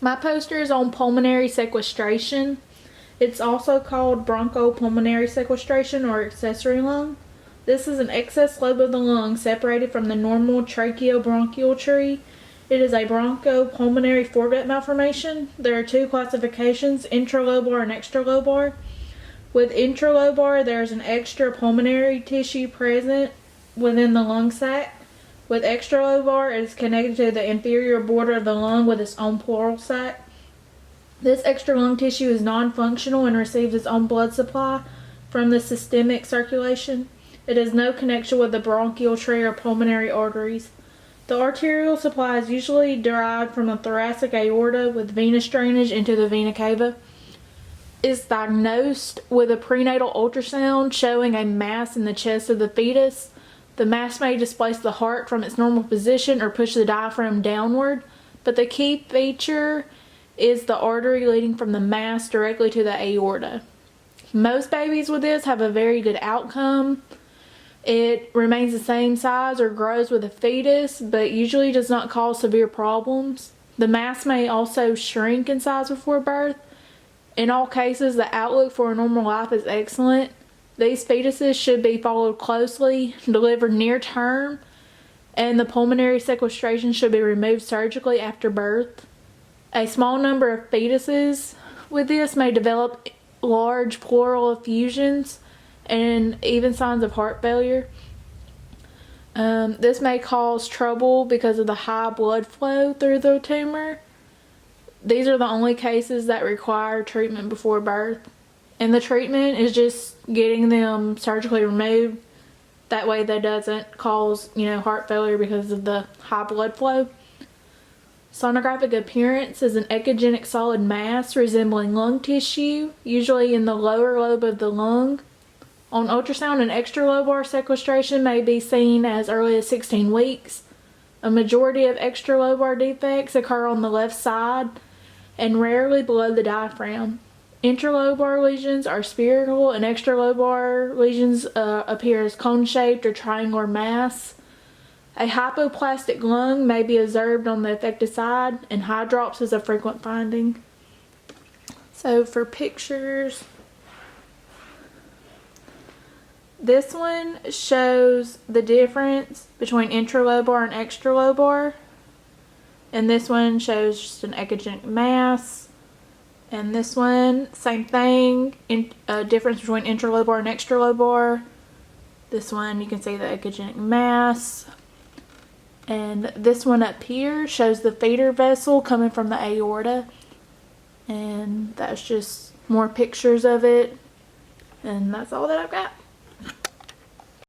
My poster is on pulmonary sequestration. It's also called bronchopulmonary sequestration or accessory lung. This is an excess lobe of the lung separated from the normal tracheobronchial tree. It is a bronchopulmonary foregut malformation. There are two classifications, intralobar and extralobar. With intralobar, there is an extra pulmonary tissue present within the lung sac. With extralobar, it is connected to the inferior border of the lung with its own pleural sac. This extra lung tissue is non-functional and receives its own blood supply from the systemic circulation. It has no connection with the bronchial tree or pulmonary arteries. The arterial supply is usually derived from the thoracic aorta with venous drainage into the vena cava. Is diagnosed with a prenatal ultrasound showing a mass in the chest of the fetus. The mass may displace the heart from its normal position or push the diaphragm downward, but the key feature is the artery leading from the mass directly to the aorta. Most babies with this have a very good outcome. It remains the same size or grows with the fetus, but usually does not cause severe problems. The mass may also shrink in size before birth. In all cases, the outlook for a normal life is excellent. These fetuses should be followed closely, delivered near term, and the pulmonary sequestration should be removed surgically after birth. A small number of fetuses with this may develop large pleural effusions and even signs of heart failure. This may cause trouble because of the high blood flow through the tumor. These are the only cases that require treatment before birth. And the treatment is just getting them surgically removed. That way that doesn't cause, heart failure because of the high blood flow. Sonographic appearance is an echogenic solid mass resembling lung tissue, usually in the lower lobe of the lung. On ultrasound, an extralobar sequestration may be seen as early as 16 weeks. A majority of extralobar defects occur on the left side and rarely below the diaphragm. Intralobar lesions are spherical and extralobar lesions appear as cone-shaped or triangular mass. A hypoplastic lung may be observed on the affected side, and hydrops is a frequent finding. So for pictures, this one shows the difference between intralobar and extralobar, and this one shows just an echogenic mass, and this one same thing, difference between intralobar and extralobar. This one you can see the echogenic mass. And this one up here shows the feeder vessel coming from the aorta. And that's just more pictures of it. And that's all that I've got.